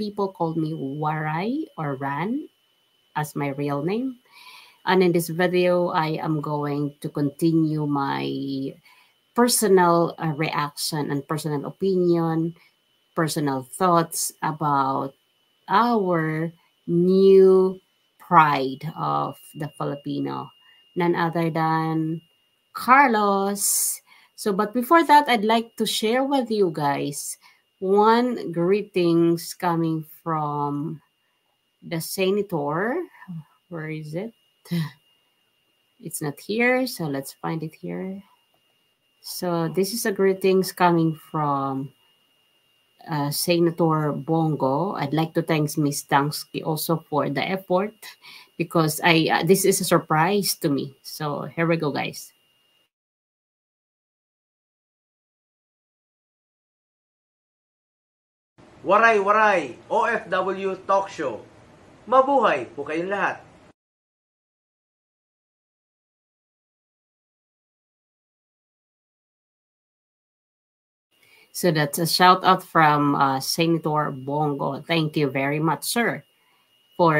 people call me Waray or Ran as my real name. And in this video, I am going to continue my personal reaction and personal opinion, personal thoughts about our new pride of the Filipino, none other than Carlos. So, but before that, I'd like to share with you guys one greetings coming from the senator. Where is it? It's not here, so let's find it here. So this is a greetings coming from Senator Bongo. I'd like to thank Ms. Tangsky also for the effort because this is a surprise to me. So here we go, guys. Waray-waray, OFW Talk Show. Mabuhay po kayong lahat. So that's a shout out from Senator Bongo. Thank you very much, sir, for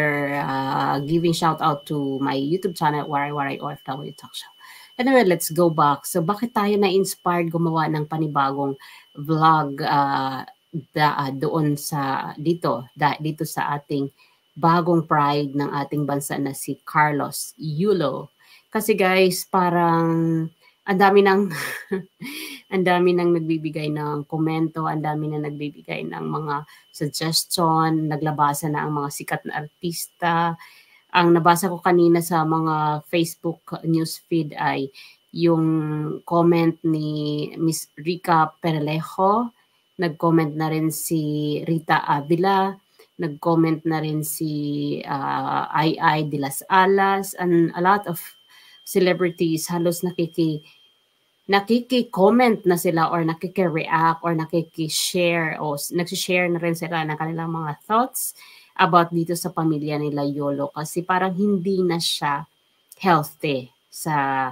giving shout out to my YouTube channel, Waray-waray OFW Talk Show. Anyway, let's go back. So bakit tayo na-inspired gumawa ng panibagong vlog doon sa dito sa ating bagong pride ng ating bansa na si Carlos Yulo? Kasi guys, parang ang dami ng ang dami nang nagbibigay ng komento, ang dami nang nagbibigay ng mga suggestion, naglabasan na ang mga sikat na artista. Ang nabasa ko kanina sa mga Facebook newsfeed ay yung comment ni Miss Rica Perelejo, nag-comment na rin si Rita Avila, nag-comment na rin si Ai de las Alas, and a lot of celebrities halos nakiki-comment na sila or nakiki-react or nakiki-share o nagsishare na rin sila ng kanilang mga thoughts about dito sa pamilya nila Yolo kasi parang hindi na siya healthy sa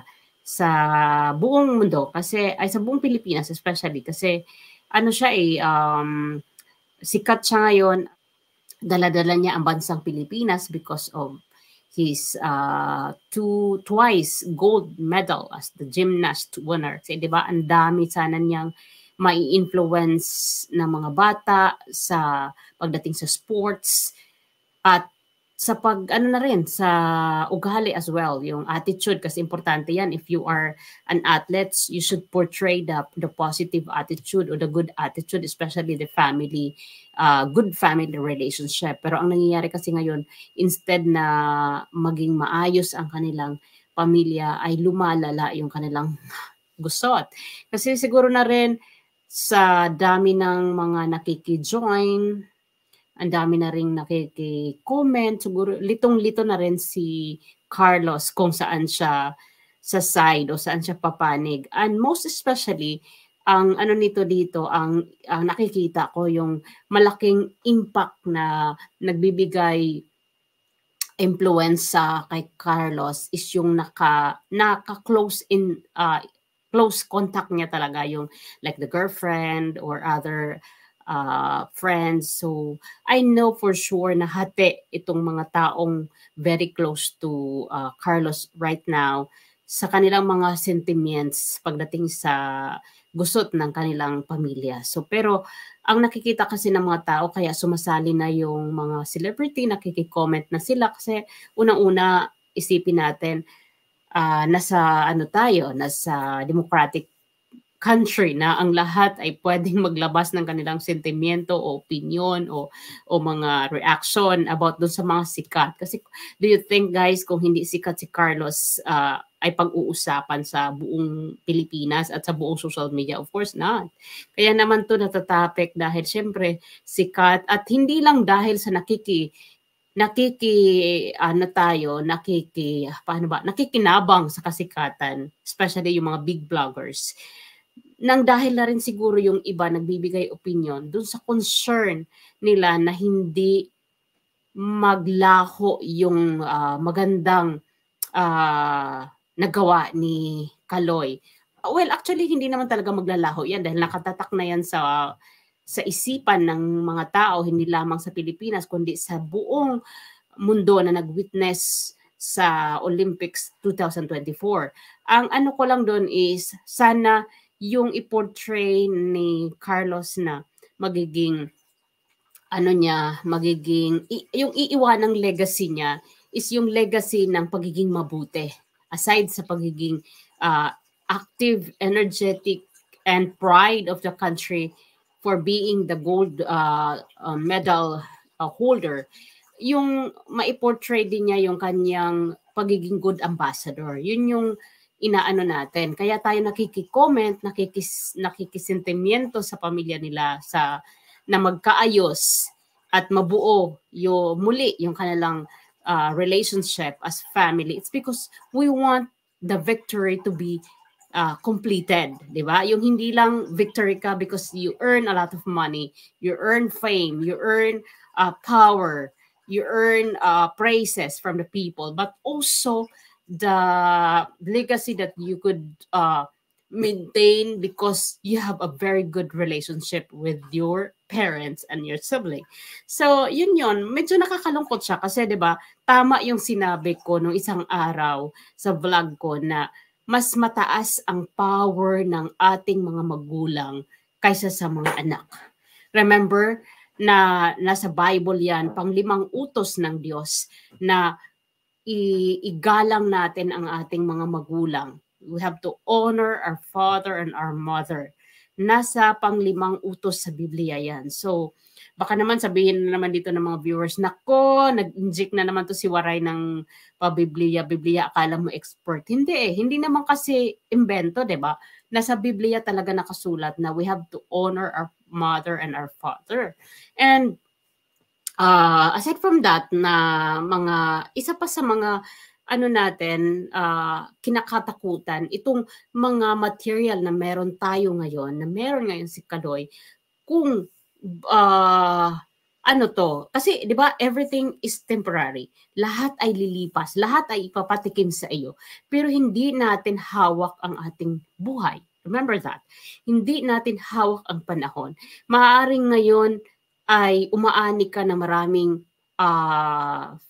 buong mundo kasi ay sa buong Pilipinas especially kasi ano siya sikat siya ngayon, dala-dala niya ang bansang Pilipinas because of his twice gold medal as the gymnast winner. Kasi 'di ba, ang dami sana niyang mai-influence ng mga bata sa pagdating sa sports at sa na rin sa ugali as well, yung attitude kasi importante yan. If you are an athlete, you should portray the positive attitude or the good attitude, especially the family, good family relationship. Pero ang nangyayari kasi ngayon, instead na maging maayos ang kanilang pamilya, ay lumalala yung kanilang gusot. Kasi siguro na rin sa dami ng mga nakiki-join, ang dami na ring nakiki-comment, siguro litong-lito na rin si Carlos kung saan siya sa side o saan siya papanig. And most especially, ang ano nito dito, ang nakikita ko yung malaking impact na nagbibigay influence sa kay Carlos is yung naka-close close contact niya talaga, yung like the girlfriend or other friends. So I know for sure na hati itong mga taong very close to Carlos right now sa kanilang mga sentiments pagdating sa gusot ng kanilang pamilya. So pero ang nakikita kasi ng mga tao kaya sumasali na yung mga celebrity, nakiki-comment na sila kasi unang-una isipin natin nasa nasa democratic country na ang lahat ay pwedeng maglabas ng kanilang sentimiento o opinion o mga reaction about doon sa mga sikat. Kasi do you think guys, kung hindi sikat si Carlos ay pag-uusapan sa buong Pilipinas at sa buong social media? Of course not. Kaya naman to natatapik dahil syempre sikat at hindi lang dahil sa nakikinabang sa kasikatan, especially yung mga big bloggers. Nang dahil na rin siguro yung iba nagbibigay opinion dun sa concern nila na hindi maglaho yung magandang nagawa ni Kaloy. Well, actually, hindi naman talaga maglalaho yan dahil nakatatak na yan sa sa isipan ng mga tao, hindi lamang sa Pilipinas, kundi sa buong mundo na nag-witness sa Olympics 2024. Ang ano ko lang doon is, sana yung i-portray ni Carlos na magiging yung iiwanang legacy niya is yung legacy ng pagiging mabuti. Aside sa pagiging active, energetic, and pride of the country for being the gold medal holder, yung maiportray din niya yung kanyang pagiging good ambassador. Yun yung inaano natin. Kaya tayo nakiki-comment, nakikisentimiento sa pamilya nila na magkaayos at mabuo muli yung kanilang relationship as family. It's because we want the victory to be completed, di ba? Yung hindi lang victory ka because you earn a lot of money, you earn fame, you earn power, you earn praises from the people, but also the legacy that you could maintain because you have a very good relationship with your parents and your sibling. So, yun. Medyo nakakalungkot siya kasi 'di ba? Tama yung sinabi ko nung isang araw sa vlog ko na mas mataas ang power ng ating mga magulang kaysa sa mga anak. Remember na nasa Bible 'yan, pang-5 utos ng Diyos na igalang natin ang ating mga magulang. We have to honor our father and our mother. Nasa pang-5 utos sa Biblia yan. So, baka naman sabihin na naman dito ng mga viewers, nako, nag-inject na naman to si Waray ng pa-Biblia, akala mo expert. Hindi naman kasi invento, di ba? Nasa Biblia talaga nakasulat na we have to honor our mother and our father. And aside from that, na isa pa sa mga kinakatakutan, itong mga material na meron ngayon si Kadoy, kung kasi 'di ba everything is temporary. Lahat ay lilipas, lahat ay ipapatikim sa iyo. Pero hindi natin hawak ang ating buhay. Remember that. Hindi natin hawak ang panahon. Maaaring ngayon ay umaani ka na maraming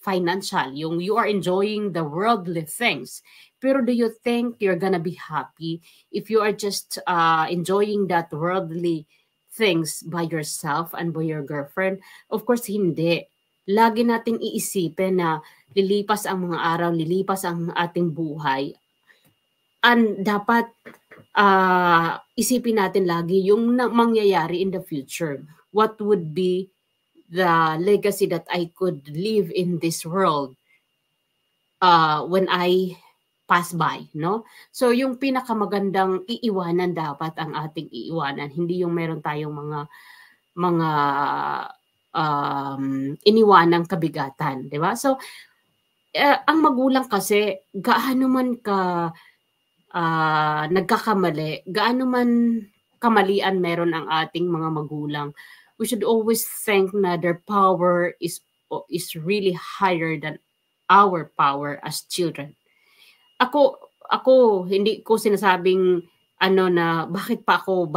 financial, you are enjoying the worldly things. Pero do you think you're gonna be happy if you are just enjoying that worldly things by yourself and by your girlfriend? Of course, hindi. Lagi nating iisipin na lilipas ang mga araw, lilipas ang ating buhay. And dapat isipin natin lagi yung mangyayari in the future. What would be the legacy that I could live in this world when I pass by, no? So yung pinakamagandang iiwanan dapat ang ating iiwanan, hindi yung meron tayong mga iniwanang kabigatan, di ba? So ang magulang kasi gaano man ka nagkakamali, gaano man kamalian meron ang ating mga magulang, we should always think na their power is really higher than our power as children. Ako hindi ko sinasabing na bakit ba ako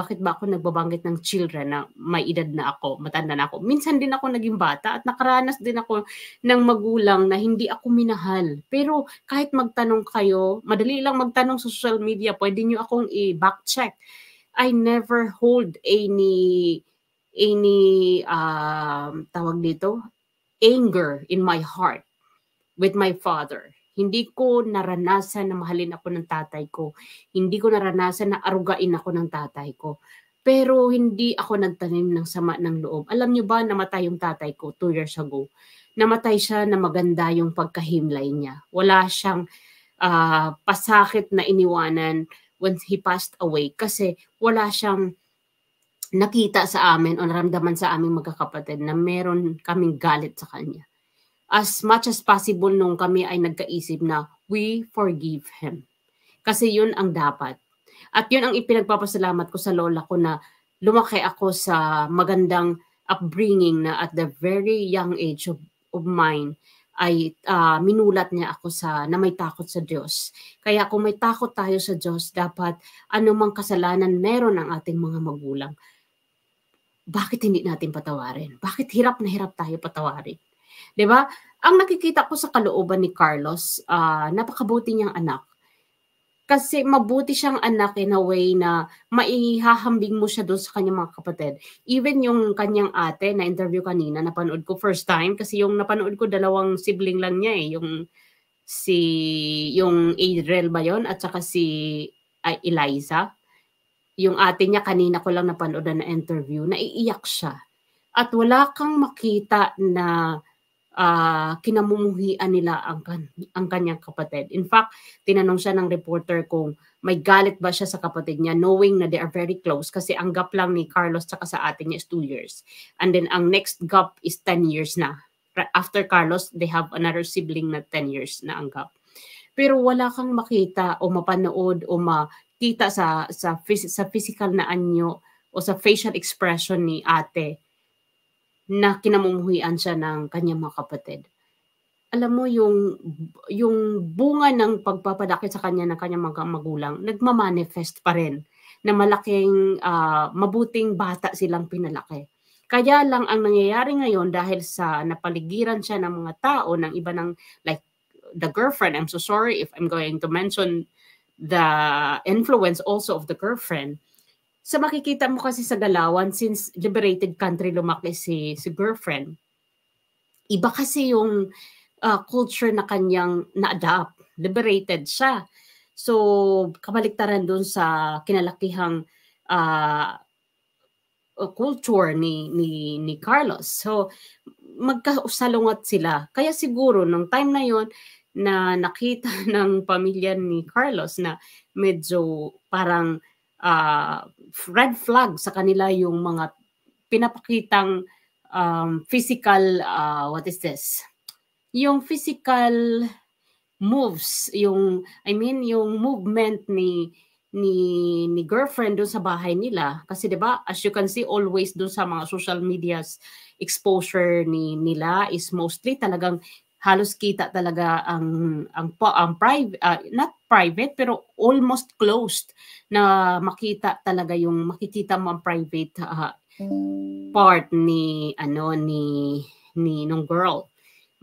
nagbabanggit ng children na may edad na ako, matanda na ako. Minsan din ako naging bata at nakaranas din ako ng magulang na hindi ako minahal. Pero kahit magtanong kayo, madali lang magtanong sa social media, pwede niyo akong i-back check. I never hold any tawag dito, anger in my heart with my father. Hindi ko naranasan na mahalin ako ng tatay ko. Hindi ko naranasan na arugain ako ng tatay ko. Pero hindi ako nagtanim ng sama ng loob. Alam niyo ba, namatay yung tatay ko 2 years ago. Namatay siya na maganda yung pagkahimlay niya. Wala siyang pasakit na iniwanan when he passed away kasi wala siyang nakita sa amin o naramdaman sa aming magkakapatid na meron kaming galit sa kanya. As much as possible nung kami ay nagkaisip na we forgive him. Kasi yun ang dapat. At yun ang ipinagpapasalamat ko sa lola ko na lumaki ako sa magandang upbringing na at the very young age of mine ay minulat niya ako na may takot sa Diyos. Kaya kung may takot tayo sa Diyos, dapat anumang kasalanan meron ang ating mga magulang, bakit hindi natin patawarin? Bakit hirap na hirap tayo patawarin? 'Di ba? Ang nakikita ko sa kalooban ni Carlos, napakabuti niyang anak. Kasi mabuti siyang anak in a way na maihahambing mo siya doon sa kanyang mga kapatid. Even yung kanyang ate na interview kanina, napanood ko first time kasi yung napanood ko dalawang sibling lang niya eh, yung Adriel ba yun at saka si Eliza. Yung ate niya kanina ko lang napanood na interview, naiiyak siya. At wala kang makita na kinamumuhian nila ang kanyang kapatid. In fact, tinanong siya ng reporter kung may galit ba siya sa kapatid niya knowing na they are very close kasi ang gap lang ni Carlos tsaka sa ate niya is 2 years. And then ang next gap is 10 years na. After Carlos, they have another sibling na 10 years na ang gap. Pero wala kang makita o mapanood o makita sa physical na anyo o sa facial expression ni ate na kinamumuhian siya ng kanyang mga kapatid. Alam mo yung bunga ng pagpapalaki sa kanya ng kanyang mga magulang, nagma-manifest pa rin na malaking mabuting bata silang pinalaki. Kaya lang ang nangyayari ngayon dahil sa napaligiran siya ng mga tao, ng iba ng like the girlfriend, I'm so sorry if I'm going to mention the influence also of the girlfriend. Sa makikita mo kasi sa galawan, since liberated country lumaki si girlfriend, iba kasi yung culture na kanyang na-adapt. Liberated siya. So, kabaliktaran dun sa kinalakihang culture ni Carlos. So, magkasalungat sila. Kaya siguro, nung time na yon na nakita ng pamilya ni Carlos na medyo parang red flag sa kanila yung mga pinapakitang physical, what is this? Yung physical moves, yung movement ni girlfriend doon sa bahay nila. Kasi 'di ba, as you can see always doon sa mga social medias exposure nila is mostly talagang halos kita talaga ang private, not private pero almost closed na makikita mo ang private part ni nung girl.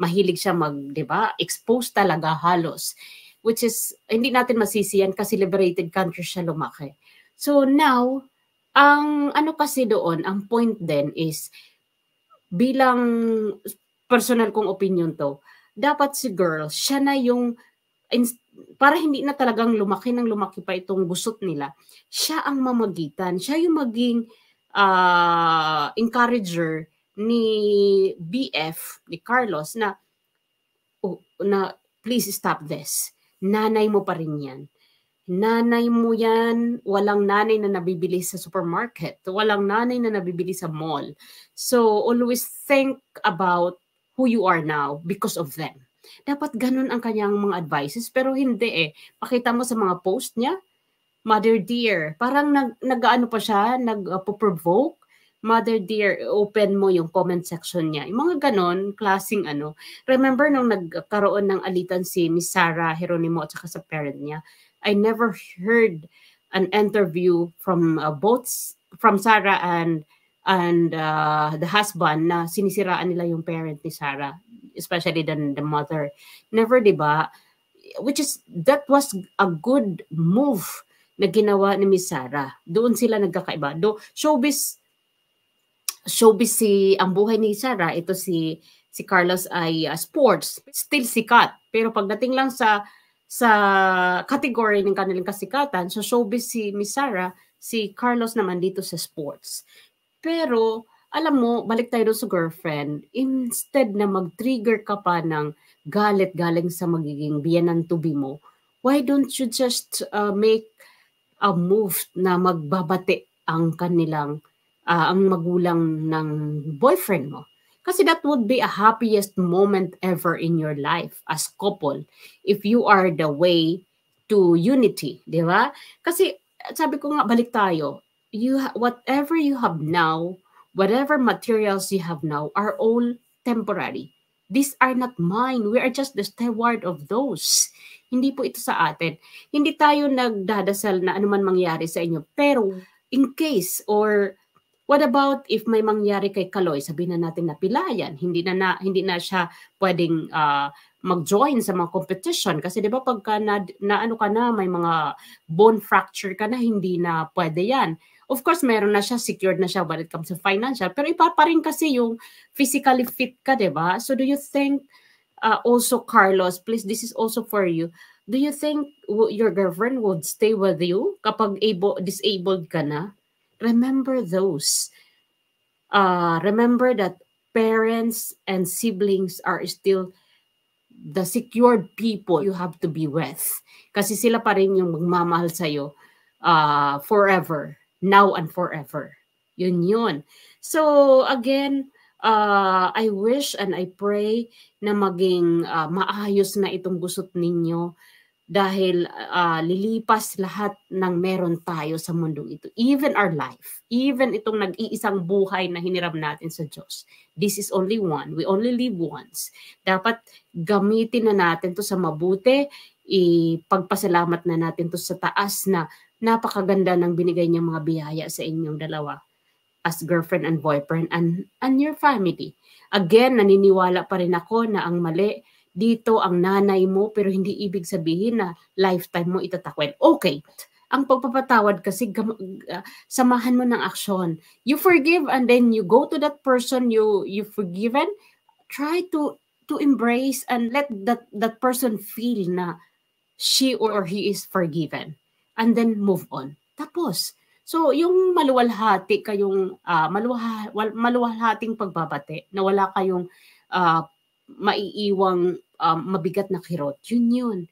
Mahilig siya 'di ba? Expose talaga halos, which is hindi natin masisiyan kasi liberated country siya lumaki. So now, ang kasi doon, ang point din is bilang personal kong opinion to, dapat si girl, siya na yung para hindi na talagang lumaki pa itong gusot nila, siya ang mamagitan, siya yung maging encourager ni BF, ni Carlos na please stop this. Nanay mo pa rin yan. Nanay mo yan, walang nanay na nabibili sa supermarket, walang nanay na nabibili sa mall. So always think about who you are now because of them. Dapat ganun ang kanyang mga advices, pero hindi Pakita mo sa mga post niya, Mother dear, parang nag-ano pa siya, nag-provoke. Mother dear, open mo yung comment section niya. Yung mga ganon, klaseng Remember nung nagkaroon ng alitan si Miss Sarah Geronimo at saka sa parent niya, I never heard an interview from from Sarah and the husband na sinisiraan nila yung parent ni Sarah, especially the mother. Never, di ba? That was a good move na ginawa ni Miss Sarah. Doon sila nagkakaiba. Showbiz ang buhay ni Sarah, ito si Carlos ay sports, still sikat. Pero pagdating lang sa category ng kanilang kasikatan, so showbiz si Miss Sarah, si Carlos naman dito sa sports. Pero alam mo, balik tayo doon sa girlfriend, instead na mag-trigger ka pa ng galit galing sa magiging biyanan to be mo, why don't you just make a move na magbabati ang kanilang ang magulang ng boyfriend mo? Kasi that would be a happiest moment ever in your life as couple if you are the way to unity, di ba? Kasi sabi ko nga, balik tayo, whatever you have now, whatever materials you have now are all temporary. These are not mine. We are just the steward of those. Hindi po ito sa atin. Hindi tayo nagdadasal na anuman mangyari sa inyo. Pero in case or What about if may mangyari kay Kaloy, sabihin na natin na pilayan, hindi na siya pwedeng mag-join sa mga competition kasi 'di ba pagka na ano ka na, may mga bone fracture ka na, hindi na pwede 'yan. Of course, meron na siya, secured na siya when it comes to financial, pero iba pa rin kasi yung physically fit ka, 'di ba? So do you think also, Carlos, please, this is also for you. Do you think your girlfriend would stay with you kapag disabled ka na? Remember those. Remember that parents and siblings are still the secured people you have to be with. Kasi sila pa rin yung magmamahal sa'yo forever, now and forever. Yun. So, again, I wish and I pray na maging maayos na itong gusot ninyo dahil lilipas lahat ng meron tayo sa mundong ito. Even our life, even itong nag-iisang buhay na hiniram natin sa Diyos. This is only one. We only live once. Dapat gamitin na natin to sa mabuti. Ipagpasalamat na natin to sa taas na napakaganda ng binigay niyang mga biyaya sa inyong dalawa as girlfriend and boyfriend and your family. Again, naniniwala pa rin ako na ang mali dito ang nanay mo, pero hindi ibig sabihin na lifetime mo itatakwil. Okay, ang pagpapatawad kasi samahan mo ng aksyon. You forgive and then you go to that person you forgiven. Try to embrace and let that person feel na she or he is forgiven. And then move on. Tapos, so yung maluwalhati kayong maluwalhating pagbabate na wala kayong maiiwang mabigat na kirot, yun.